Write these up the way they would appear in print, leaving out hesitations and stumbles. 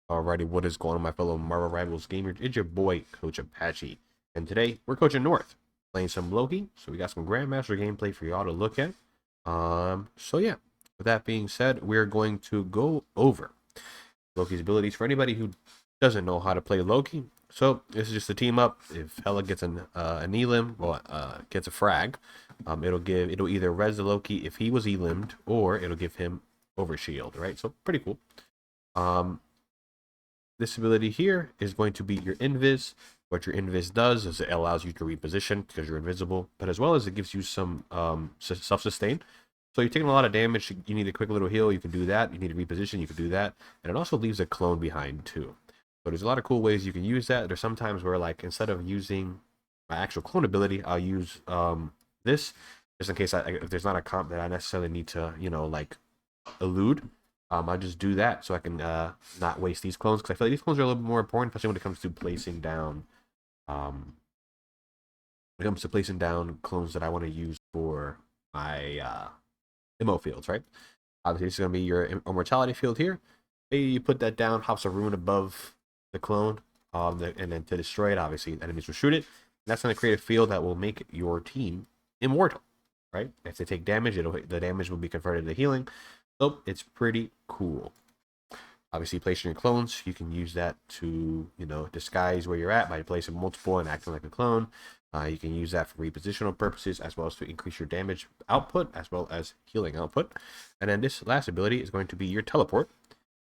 Alrighty, what is going on, my fellow Marvel Rivals gamers? It's your boy, Coach Apxche. And today, we're coaching North, playing some Loki. So we got some Grandmaster gameplay for y'all to look at. So yeah, with that being said, we're going to go over Loki's abilities for anybody who doesn't know how to play Loki. So this is just a team up. If Hela gets an elim, well, gets a frag, it'll either res the Loki if he was elimed, or it'll give him overshield, right? So pretty cool. Um, this ability here is going to be your invis. What your invis does is it allows you to reposition because you're invisible, but as well as it gives you some self-sustain. So you're taking a lot of damage, you need a quick little heal, you can do that. You need to reposition, you can do that. And it also leaves a clone behind too. So there's a lot of cool ways you can use that. There's sometimes where, like, instead of using my actual clone ability, I'll use this just in case if there's not a comp that I necessarily need to, like, elude. I just do that so I can not waste these clones, because I feel like these clones are a little bit more important, especially when it comes to placing down clones that I want to use for my MO fields, right? Obviously, this is going to be your immortality field here. Maybe you put that down, House of Ruin above the clone, and then to destroy it, obviously, enemies will shoot it. And that's going to create a field that will make your team immortal, right? If they take damage, the damage will be converted to healing. So it's pretty cool. Obviously, placing your clones, you can use that to, disguise where you're at by placing multiple and acting like a clone. You can use that for repositional purposes, as well as to increase your damage output, as well as healing output. And then this last ability is going to be your teleport.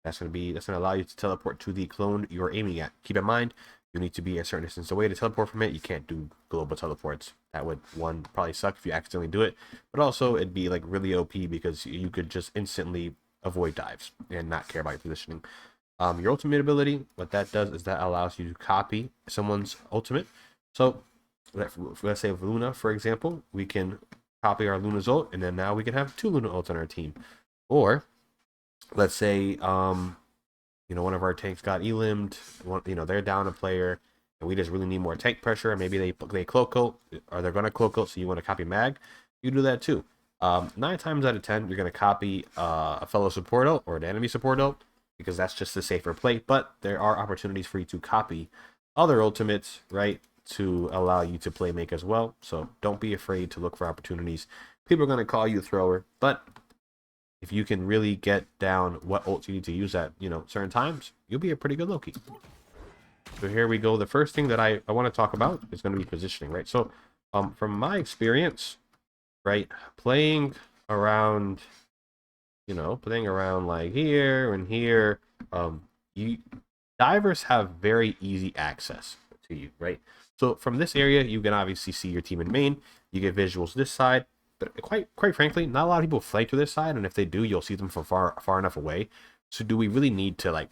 That's going to allow you to teleport to the clone you're aiming at. Keep in mind, you need to be a certain distance away to teleport from it. You can't do global teleports. That would, one, probably suck if you accidentally do it, but also it'd be like really OP because you could just instantly avoid dives and not care about your positioning. Your ultimate ability, what that does is that allows you to copy someone's ultimate. So let's say with Luna, for example, we can copy our Luna's ult, and then now we can have two Luna ults on our team. Or let's say one of our tanks got elimed, they're down a player, and we just really need more tank pressure, and maybe they cloak ult, or they're going to cloak ult, so you want to copy mag, you do that too. 9 times out of 10, you're going to copy a fellow support ult or an enemy support ult, because that's just the safer play. But there are opportunities for you to copy other ultimates, right, to allow you to play make as well. So don't be afraid to look for opportunities. People are going to call you a thrower, but if you can really get down what ults you need to use at, certain times, you'll be a pretty good Loki. So here we go. The first thing that I want to talk about is going to be positioning, right? So from my experience, right, playing around like here and here, you divers have very easy access to you, right? So from this area, you can obviously see your team in main. You get visuals this side, but quite frankly, not a lot of people flank to this side, and if they do, you'll see them from far enough away. So do we really need to, like,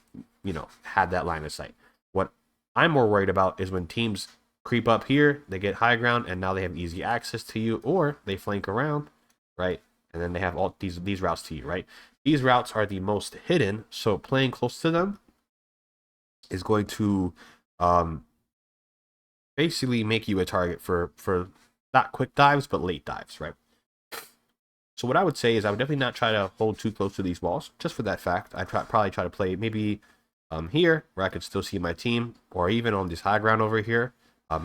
have that line of sight? What I'm more worried about is when teams creep up here, they get high ground, and now they have easy access to you, or they flank around, right? And then they have all these routes to you, right? These routes are the most hidden, so playing close to them is going to basically make you a target for not quick dives, but late dives, right? So what I would say is I would definitely not try to hold too close to these walls, just for that fact. I'd probably try to play maybe here, where I could still see my team, or even on this high ground over here.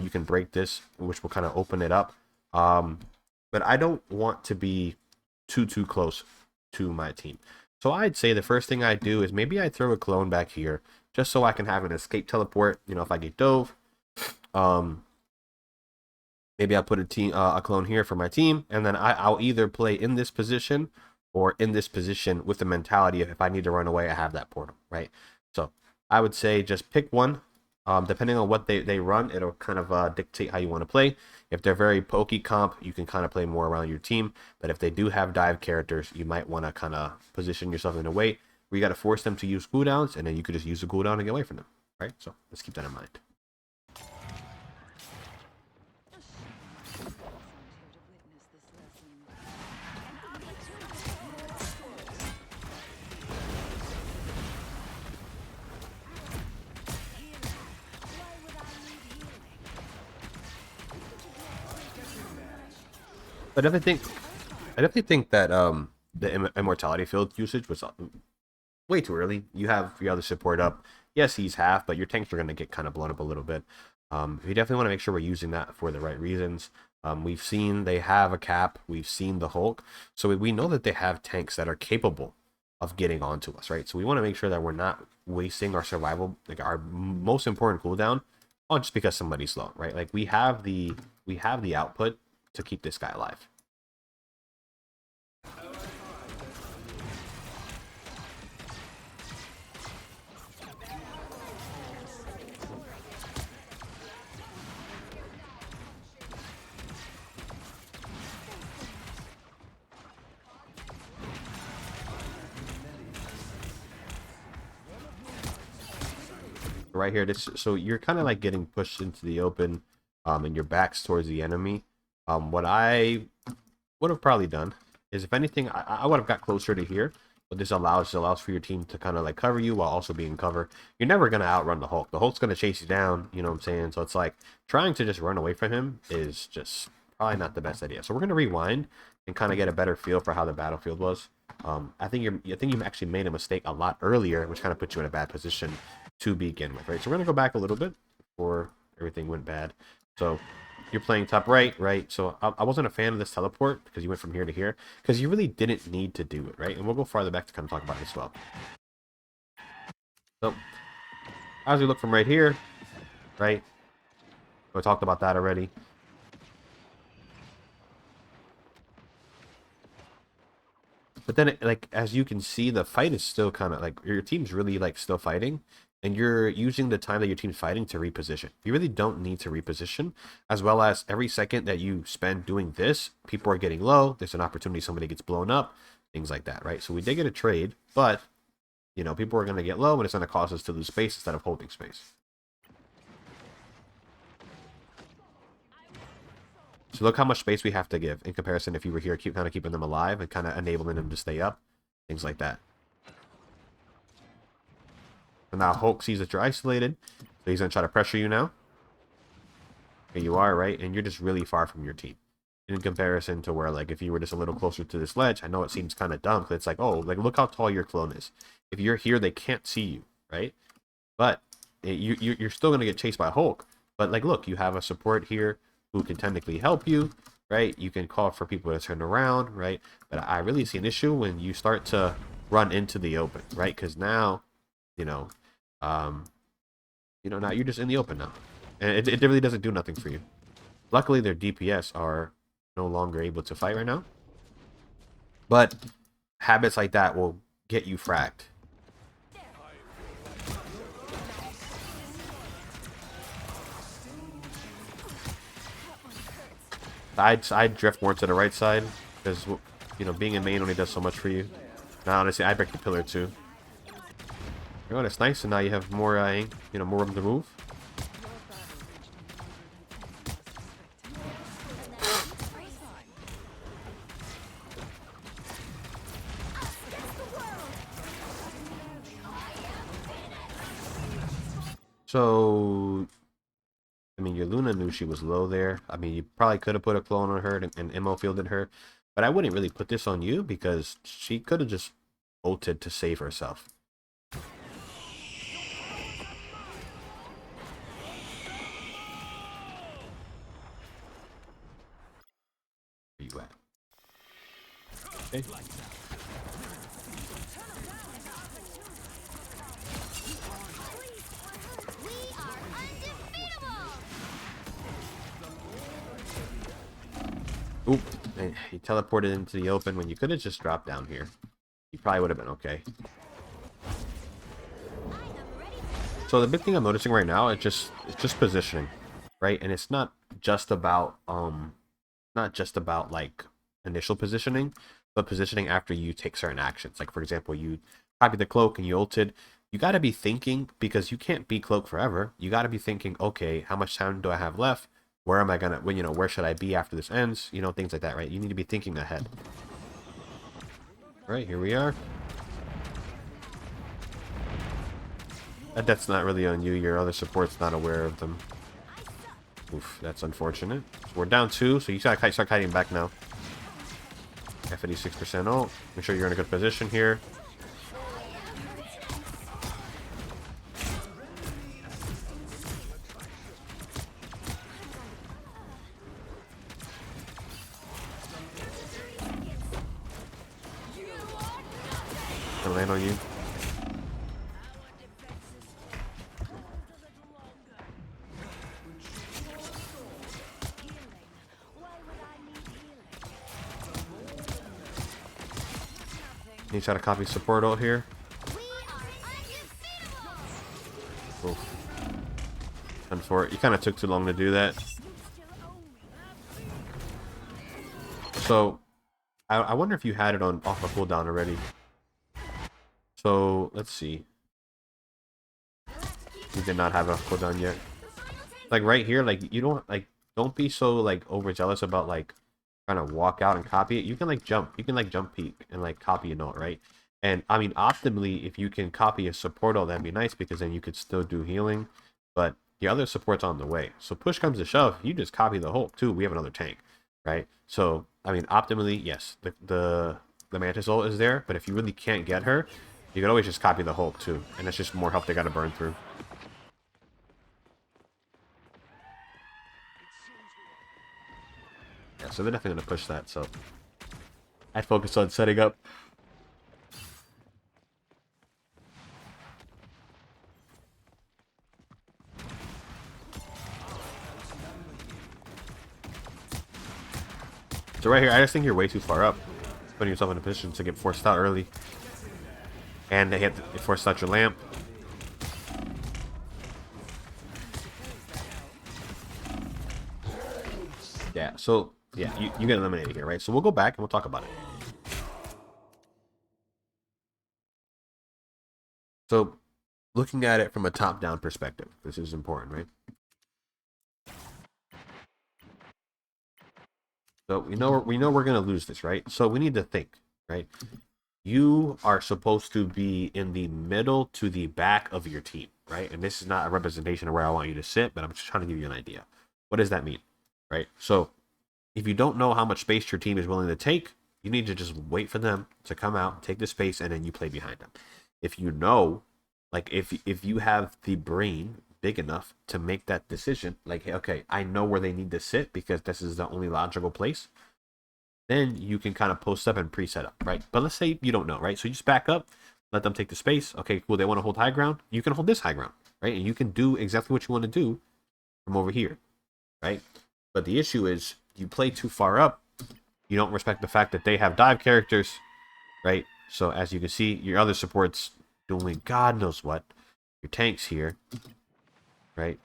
You can break this, which will kind of open it up. But I don't want to be too close to my team. So I'd say the first thing I do is maybe I throw a clone back here, just so I can have an escape teleport. If I get dove, maybe I'll put a clone here for my team, and then I'll either play in this position or in this position with the mentality of, if I need to run away, I have that portal, right? So I would say just pick one. Depending on what they run, it'll kind of dictate how you want to play. If they're very pokey comp, you can kind of play more around your team. But if they do have dive characters, you might want to kind of position yourself in a way where you got to force them to use cooldowns, and then you could just use the cooldown and get away from them, right? So let's keep that in mind. I definitely think, I definitely think that the immortality field usage was way too early. You have your other support up. Yes, he's half, but your tanks are going to get kind of blown up a little bit. We definitely want to make sure we're using that for the right reasons. We've seen they have a cap. We've seen the Hulk. So we know that they have tanks that are capable of getting onto us, right? So we want to make sure that we're not wasting our survival, like our most important cooldown, on just because somebody's slow, right? Like we have the output to keep this guy alive. Right here, this, so you're kind of like getting pushed into the open, and your back's towards the enemy. What I would have probably done is, if anything, I would have got closer to here. But this allows for your team to kind of like cover you while also being cover. You're never gonna outrun the Hulk. The Hulk's gonna chase you down. You know what I'm saying? So it's like trying to just run away from him is just probably not the best idea. So we're gonna rewind and kind of get a better feel for how the battlefield was. I think you actually made a mistake a lot earlier, which kind of put you in a bad position to begin with, right? So we're gonna go back a little bit before everything went bad. So you're playing top right, right? So I wasn't a fan of this teleport because you went from here to here because you really didn't need to do it, right? And we'll go farther back to kind of talk about it as well. So as we look from right here, right? We talked about that already. But then, like, as you can see, the fight is still kind of like your team's really like still fighting, and you're using the time that your team's fighting to reposition. You really don't need to reposition, as well as every second that you spend doing this, people are getting low. There's an opportunity somebody gets blown up, things like that, right? So we did get a trade, but you know, people are going to get low, and it's going to cause us to lose space instead of holding space. So look how much space we have to give in comparison if you were here, kind of keeping them alive and kind of enabling them to stay up, things like that. And now Hulk sees that you're isolated, so he's going to try to pressure you now. Here you are, right? And you're just really far from your team. In comparison to where, like, if you were just a little closer to this ledge, I know it seems kind of dumb, but it's like, oh, like, look how tall your clone is. If you're here, they can't see you, right? But you're still going to get chased by Hulk. But, like, look, you have a support here who can technically help you, right? You can call for people to turn around, right? But I really see an issue when you start to run into the open, right? Because now, you know, now you're just in the open now, and it really doesn't do nothing for you. Luckily, their DPS are no longer able to fight right now, but habits like that will get you fragged. I'd drift more to the right side because, you know, being in main only does so much for you. Now honestly, I break the pillar too. Oh, that's nice. And now you have more, more room to move. So, I mean, your Luna knew she was low there. I mean, you probably could have put a clone on her and ammo fielded her, but I wouldn't really put this on you because she could have just ulted to save herself. Where you at? Okay. Oop, he teleported into the open when you could have just dropped down here. You probably would have been okay. So the big thing I'm noticing right now, it's just positioning, right? And it's not just about like initial positioning, but positioning after you take certain actions. Like, for example, you copied the cloak and you ulted. You got to be thinking, because you can't be cloak forever. You got to be thinking, okay, how much time do I have left? Where am I gonna, where should I be after this ends? You know, things like that, right? You need to be thinking ahead. Right, here we are. That's not really on you. Your other support's not aware of them. Oof, that's unfortunate. So we're down 2, so you gotta start kiting back now. F86% ult. Make sure you're in a good position here. land on you. You try to copy support ult here. Oof. And for it, you kind of took too long to do that. So, I wonder if you had it on off a cooldown already. So let's see. You did not have a cooldown yet. Like right here, like you don't be so like overzealous about like trying to walk out and copy it. You can like jump. You can like jump peek and like copy a note, right? And I mean, optimally, if you can copy a support ult, that'd be nice because then you could still do healing. But the other support's on the way. So push comes to shove, you just copy the Hulk too. We have another tank, right? So I mean, optimally, yes, the Mantis ult is there, but if you really can't get her, you can always just copy the Hulk too, and that's just more health they got to burn through. Yeah, so they're definitely going to push that, so I'd focus on setting up. So right here, I just think you're way too far up, putting yourself in a position to get forced out early. And they have to force out your lamp. Yeah, so yeah, you get eliminated here, right? So we'll go back and we'll talk about it. So looking at it from a top-down perspective, this is important, right? So we know we're gonna lose this, right? So we need to think, right? You are supposed to be in the middle to the back of your team, right? And this is not a representation of where I want you to sit, but I'm just trying to give you an idea. What does that mean, right? So if you don't know how much space your team is willing to take, you need to just wait for them to come out, take the space, and then you play behind them. If you know, like if you have the brain big enough to make that decision, like, okay, I know where they need to sit because this is the only logical place, then you can kind of post up and pre-set up, right? But let's say you don't know, right? So you just back up, let them take the space. Okay, cool. They want to hold high ground. You can hold this high ground, right? And you can do exactly what you want to do from over here, right? But the issue is you play too far up. You don't respect the fact that they have dive characters, right? So as you can see, your other supports doing God knows what. Your tank's here, right?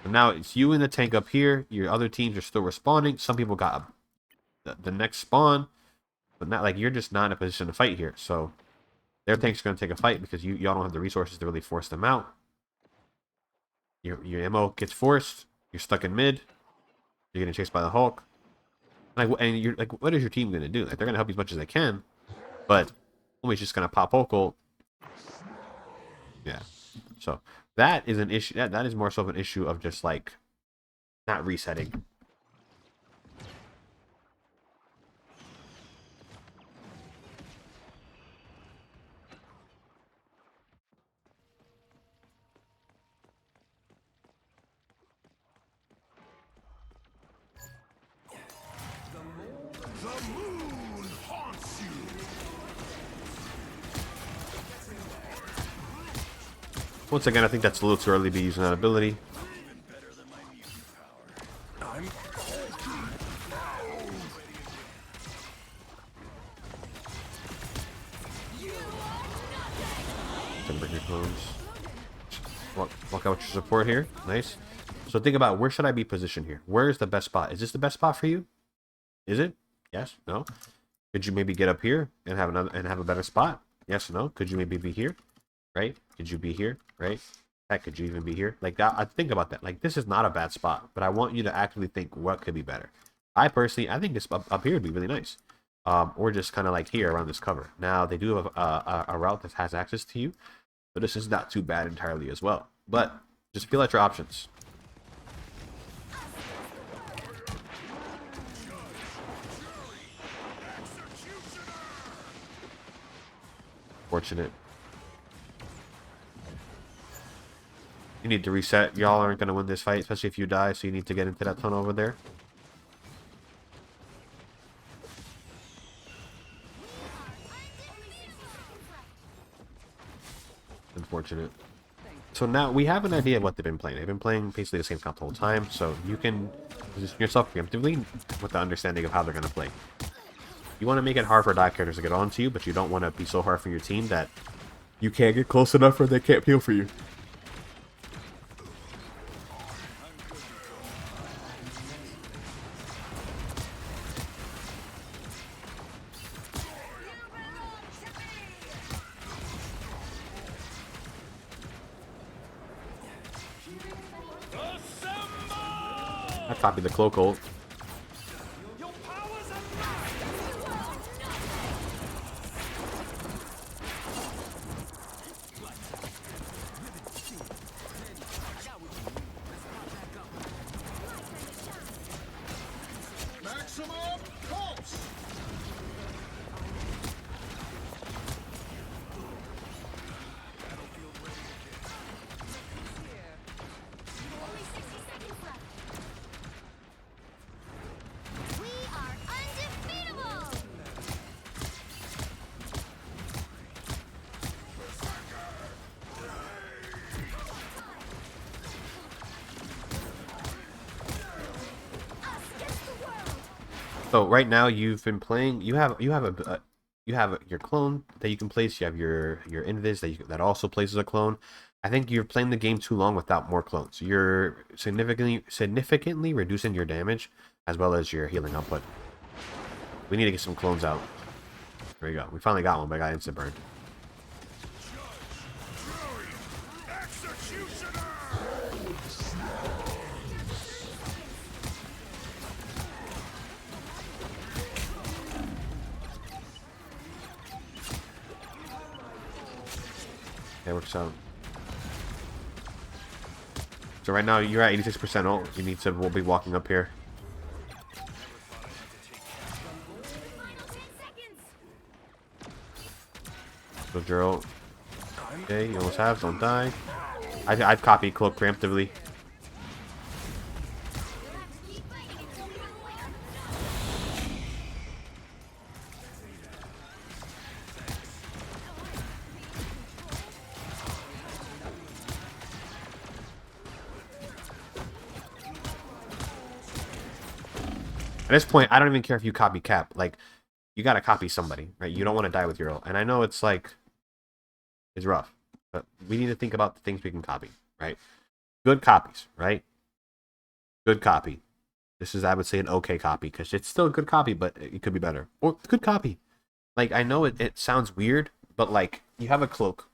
So now it's you and the tank up here. Your other teams are still responding. Some people got the next spawn, but not like you're just not in a position to fight here. So their tank's going to take a fight because y'all don't have the resources to really force them out. Your ammo gets forced. You're stuck in mid. You're getting chased by the Hulk. Like, and you're like, what is your team going to do? Like, they're going to help you as much as they can, but always just going to pop Hulk. Yeah. So that is an issue. That is more so of an issue of just like not resetting. Once again, I think that's a little too early to be using that ability. Break your clones. Walk out with your support here. Nice. So think about, where should I be positioned here? Where is the best spot? Is this the best spot for you? Is it? Yes? No? Could you maybe get up here and have a better spot? Yes? No? Could you maybe be here? Right? Could you be here? Right? Heck, could you even be here? Like that, I think about that. Like, this is not a bad spot, but I want you to actually think what could be better. I think this up here would be really nice. Or just kind of like here around this cover. Now, they do have a route that has access to you, but this is not too bad entirely as well. But just feel out your options. Fortunate. You need to reset. Y'all aren't going to win this fight, especially if you die, so you need to get into that tunnel over there. unfortunate. So now we have an idea of what they've been playing. They've been playing basically the same comp the whole time, so you can position yourself preemptively with the understanding of how they're going to play. You want to make it hard for dive characters to get onto you, but you don't want to be so hard for your team that you can't get close enough or they can't peel for you. I copied the cloak ult. So right now you've been playing. You have your clone that you can place. You have your invis that also places a clone. I think you're playing the game too long without more clones. You're significantly reducing your damage as well as your healing output. We need to get some clones out. There we go. We finally got one, but I got instant burn. Okay, works out. So right now you're at 86% ult. You need to. We'll be walking up here. So Jero. Okay, you almost have. Don't die. I've copied cloak preemptively. At this point, I don't even care if you copy Cap. Like, you gotta copy somebody, right? You don't want to die with your ult. And I know it's like, it's rough. But we need to think about the things we can copy, right? Good copies, right? Good copy. This is, I would say, an okay copy. Because it's still a good copy, but it could be better. Or, good copy. Like, I know it sounds weird, but, like, you have a cloak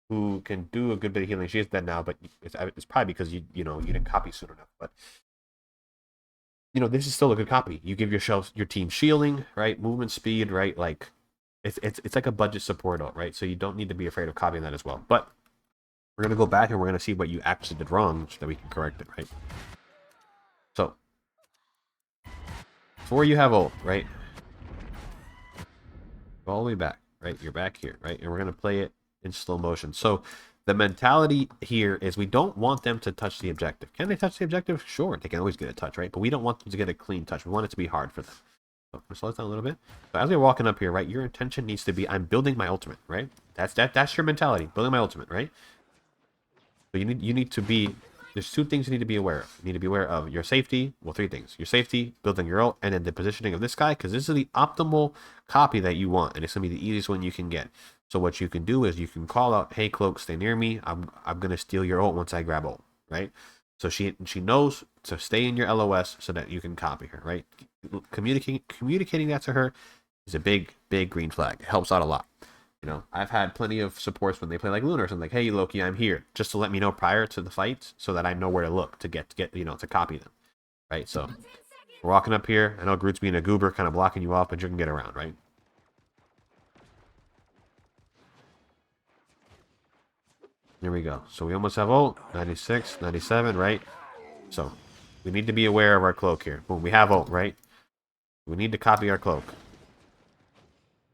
who can do a good bit of healing. She is dead now, but it's probably because you didn't copy soon enough. But this is still a good copy. You give your team shielding, right? Movement speed, right? Like, it's like a budget support ult, right? So you don't need to be afraid of copying that as well. But we're gonna go back and we're gonna see what you actually did wrong, so that we can correct it, right? So, before you have ult, right? Go all the way back, right? You're back here, right? And we're gonna play it in slow motion. So the mentality here is we don't want them to touch the objective. Can they touch the objective? Sure, they can always get a touch, right? But we don't want them to get a clean touch. We want it to be hard for them. So I'm gonna slow it down a little bit. So as we're walking up here, right, your intention needs to be, I'm building my ultimate, right? That's your mentality, building my ultimate, right? So you need to be, there's two things you need to be aware of. You need to be aware of your safety, well, three things. Your safety, building your ult, and then the positioning of this guy, because this is the optimal copy that you want, and it's gonna be the easiest one you can get. So what you can do is you can call out, "Hey, cloak, stay near me. I'm gonna steal your ult once I grab ult," right? So she knows to stay in your LOS so that you can copy her, right? Communicating that to her is a big green flag. It helps out a lot. I've had plenty of supports when they play like Luna or something, like, "Hey, Loki, I'm here," just to let me know prior to the fight so that I know where to look to get to copy them, right? So we're walking up here. I know Groot's being a goober, kind of blocking you off, but you can get around, right? Here we go. So we almost have ult. 96, 97, right? So we need to be aware of our cloak here. Boom, we have ult, right? We need to copy our cloak.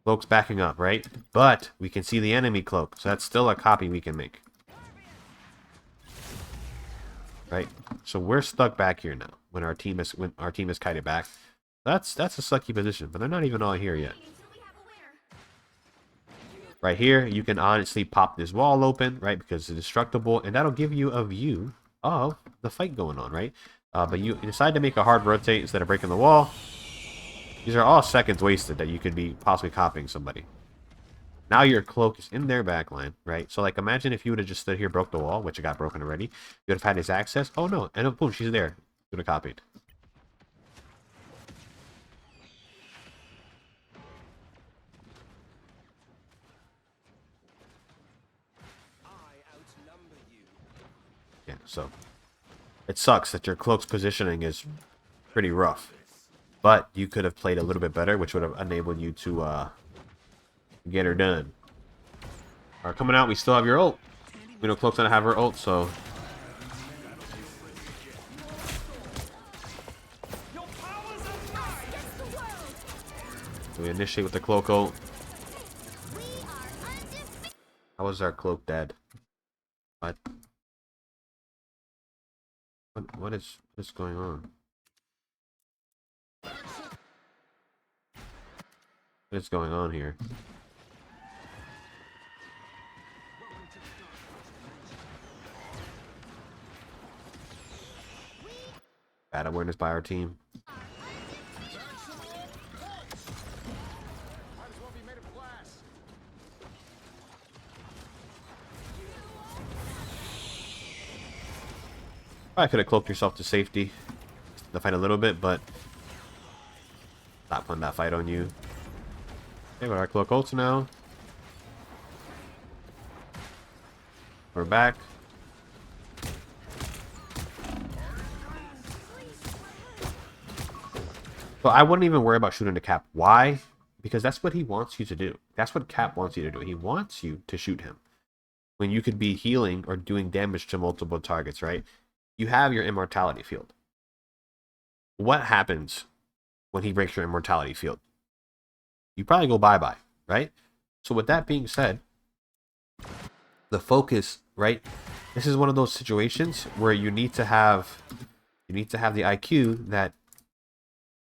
Cloak's backing up, right? But we can see the enemy cloak, so that's still a copy we can make. Right? So we're stuck back here now when our team is kited back. That's a sucky position, but they're not even all here yet. Right here, you can honestly pop this wall open, right? Because it's destructible, and that'll give you a view of the fight going on, right? But you decide to make a hard rotate instead of breaking the wall. These are all seconds wasted that you could be possibly copying somebody. Now your cloak is in their backline, right? So, like, imagine if you would have just stood here, broke the wall, which it got broken already. You would have had his access. Oh, no. And boom, she's there. You would have copied. Yeah, so it sucks that your cloak's positioning is pretty rough. But you could have played a little bit better, which would have enabled you to get her done. Alright, coming out, we still have your ult. We know Cloak's gonna have her ult, so we initiate with the Cloak ult. How was our Cloak dead? What? What is going on? What is going on here? Bad awareness by our team. I could have cloaked yourself to safety to fight a little bit, but not putting that fight on you. Okay, but our Cloak ults now. We're back. So I wouldn't even worry about shooting the Cap. Why? Because that's what he wants you to do. That's what Cap wants you to do. He wants you to shoot him. When you could be healing or doing damage to multiple targets, right? You have your immortality field. What happens when he breaks your immortality field? You probably go bye-bye, right? So with that being said, the focus, right? This is one of those situations where you need to have the IQ that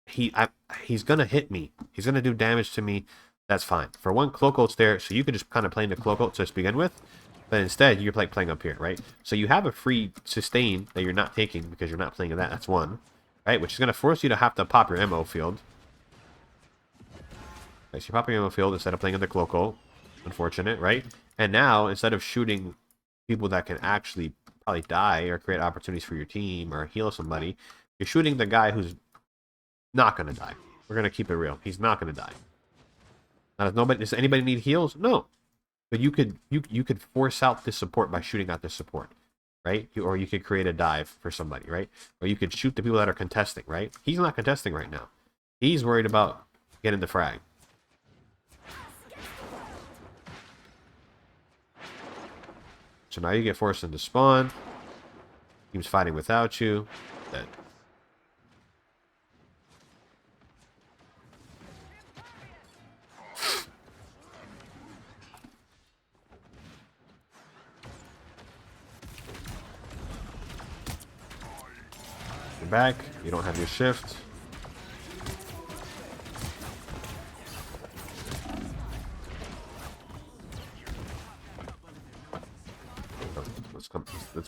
he's gonna hit me. He's gonna do damage to me. That's fine. For one, Cloak ult's there, so you could just kind of play into Cloak ult to begin with. But instead, you're like playing up here, right? So you have a free sustain that you're not taking because you're not playing that. That's one, right? Which is gonna force you to have to pop your ammo field. Okay, so you pop your ammo field instead of playing in the Cloak ult. Unfortunate, right? And now, instead of shooting people that can actually probably die or create opportunities for your team or heal somebody, you're shooting the guy who's not gonna die. We're gonna keep it real. He's not gonna die. Now, does anybody need heals? No. But you could force out this support by shooting out this support, right? Or you could create a dive for somebody, right? Or you could shoot the people that are contesting, right? He's not contesting right now. He's worried about getting the frag. So now you get forced into spawn. Team's fighting without you. Dead. You're back. You don't have your shift.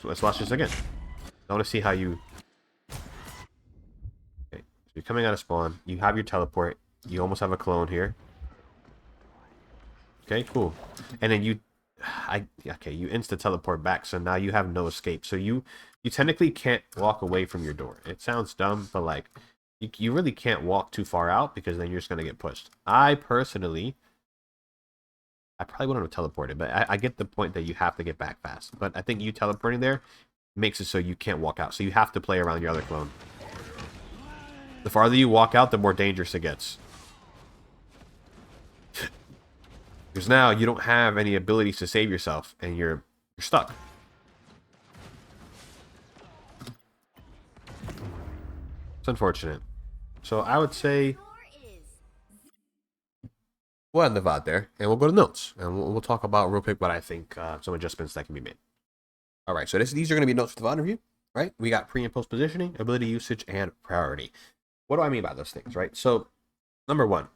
Let's watch this again. I want to see how you... Okay, so you're coming out of spawn. You have your teleport. You almost have a clone here. Okay, cool. And then you... Okay, you insta-teleport back, so now you have no escape. So you technically can't walk away from your door. It sounds dumb, but like, you really can't walk too far out because then you're just going to get pushed. I probably wouldn't have teleported, but I get the point that you have to get back fast. But I think you teleporting there makes it so you can't walk out. So you have to play around your other clone. The farther you walk out, the more dangerous it gets. Because now you don't have any abilities to save yourself, and you're stuck. It's unfortunate. So I would say we'll end the VOD there, and we'll go to notes, and we'll talk about real quick what I think some adjustments that can be made. All right, so these are going to be notes for the VOD review, right? We got pre and post positioning, ability usage, and priority. What do I mean by those things, right? So number one,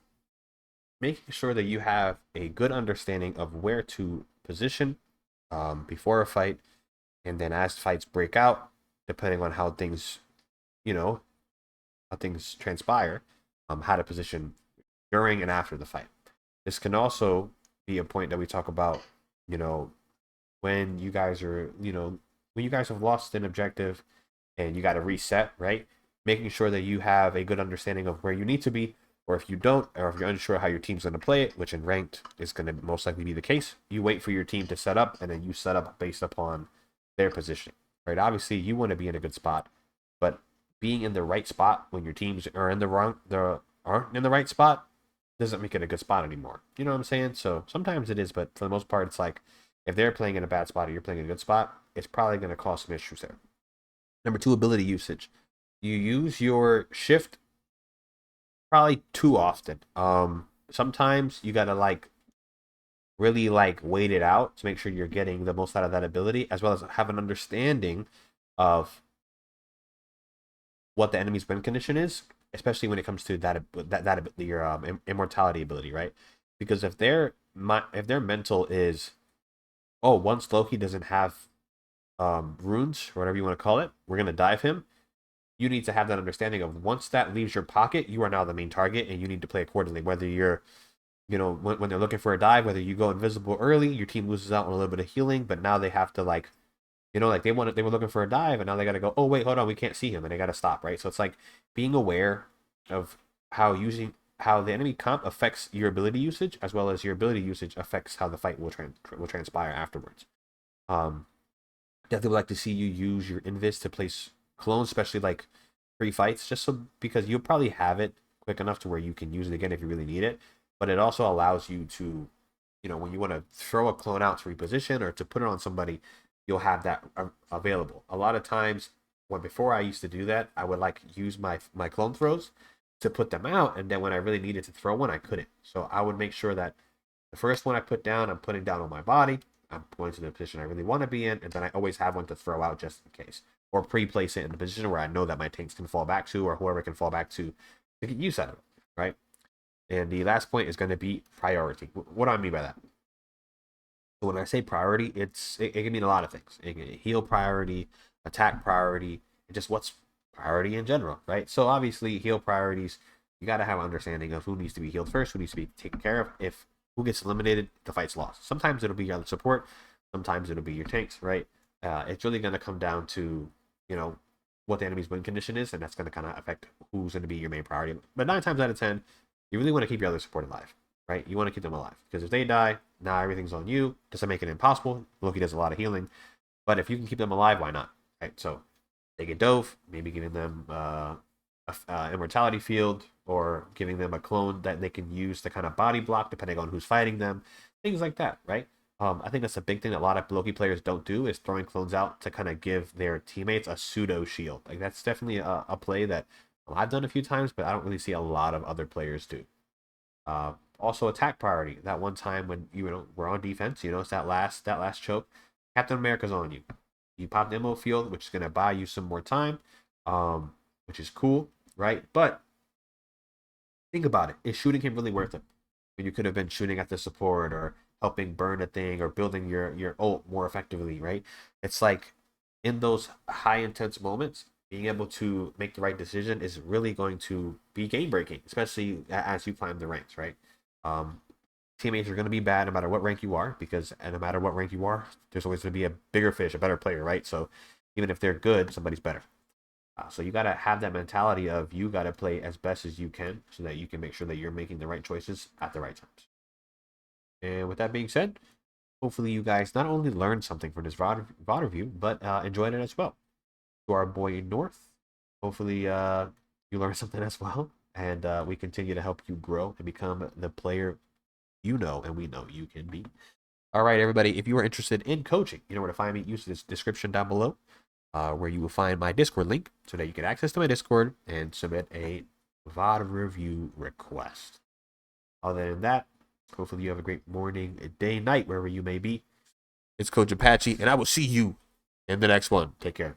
making sure that you have a good understanding of where to position before a fight, and then as fights break out, depending on how things, you know, how things transpire, how to position during and after the fight. This can also be a point that we talk about, you know, when you guys are, when you guys have lost an objective and you got to reset, right? Making sure that you have a good understanding of where you need to be, or if you don't, or if you're unsure how your team's going to play it, which in ranked is going to most likely be the case, you wait for your team to set up, and then you set up based upon their positioning, right? Obviously, you want to be in a good spot, but being in the right spot when your teams are in the wrong, aren't in the right spot, doesn't make it a good spot anymore. You know what I'm saying? So sometimes it is, but for the most part, it's like if they're playing in a bad spot or you're playing in a good spot, it's probably going to cause some issues there. Number two, ability usage. You use your shift probably too often. Sometimes you gotta like really like wait it out to make sure you're getting the most out of that ability, as well as have an understanding of what the enemy's win condition is, especially when it comes to that your immortality ability, right? Because if their mental is, oh, once Loki doesn't have runes or whatever you want to call it, we're gonna dive him. You need to have that understanding of once that leaves your pocket, you are now the main target, and you need to play accordingly. Whether you're, when they're looking for a dive, whether you go invisible early, your team loses out on a little bit of healing, but now they have to like, like they were looking for a dive, and now they got to go. Oh wait, hold on, we can't see him, and they got to stop, right? So it's like being aware of how the enemy comp affects your ability usage, as well as your ability usage affects how the fight will transpire afterwards. Um, Definitely would like to see you use your invis to place clones, especially like pre-fights, just so because you'll probably have it quick enough to where you can use it again if you really need it. But it also allows you to, when you want to throw a clone out to reposition or to put it on somebody, you'll have that available. A lot of times, when before I used to do that, I would like use my clone throws to put them out, and then when I really needed to throw one, I couldn't. So I would make sure that the first one I put down, I'm putting down on my body. I'm going to the position I really want to be in, and then I always have one to throw out just in case, or pre-place it in the position where I know that my tanks can fall back to, or whoever can fall back to get use out of it, right? And the last point is going to be priority. What do I mean by that? So when I say priority, it can mean a lot of things. It can heal priority, attack priority, and just what's priority in general, right? So obviously, heal priorities, you got to have an understanding of who needs to be healed first, who needs to be taken care of. If who gets eliminated, the fight's lost. Sometimes it'll be your support, sometimes it'll be your tanks, right? It's really going to come down to, what the enemy's win condition is, and that's going to kind of affect who's going to be your main priority. But 9 times out of 10, you really want to keep your other support alive, right? You want to keep them alive, because if they die, now everything's on you. Doesn't make it impossible. Loki does a lot of healing, but if you can keep them alive, why not, right? So they get dove, maybe giving them immortality field, or giving them a clone that they can use to kind of body block depending on who's fighting them, things like that, right? I think that's a big thing that a lot of Loki players don't do, is throwing clones out to kind of give their teammates a pseudo shield. Like that's definitely a play that I've done a few times, but I don't really see a lot of other players do. Also, attack priority. That one time when we're on defense, it's that last choke. Captain America's on you. You pop the ammo field, which is gonna buy you some more time, which is cool, right? But think about it: is shooting him really worth it? When you could have been shooting at the support, or helping burn a thing, or building your ult more effectively, right? It's like in those high intense moments, being able to make the right decision is really going to be game breaking, especially as you climb the ranks, right? Um, Teammates are going to be bad no matter what rank you are, because no matter what rank you are, there's always going to be a bigger fish, a better player, right? So even if they're good, somebody's better. So you got to have that mentality of you got to play as best as you can, so that you can make sure that you're making the right choices at the right times. And with that being said, hopefully you guys not only learned something from this VOD review, but enjoyed it as well. To our boy North, hopefully you learned something as well, and we continue to help you grow and become the player and we know you can be. All right, everybody, if you are interested in coaching, you know where to find me. Use this description down below, where you will find my Discord link, so that you get access to my Discord and submit a VOD review request. Other than that, hopefully you have a great morning, day, night, wherever you may be. It's Coach Apxche, and I will see you in the next one. Take care.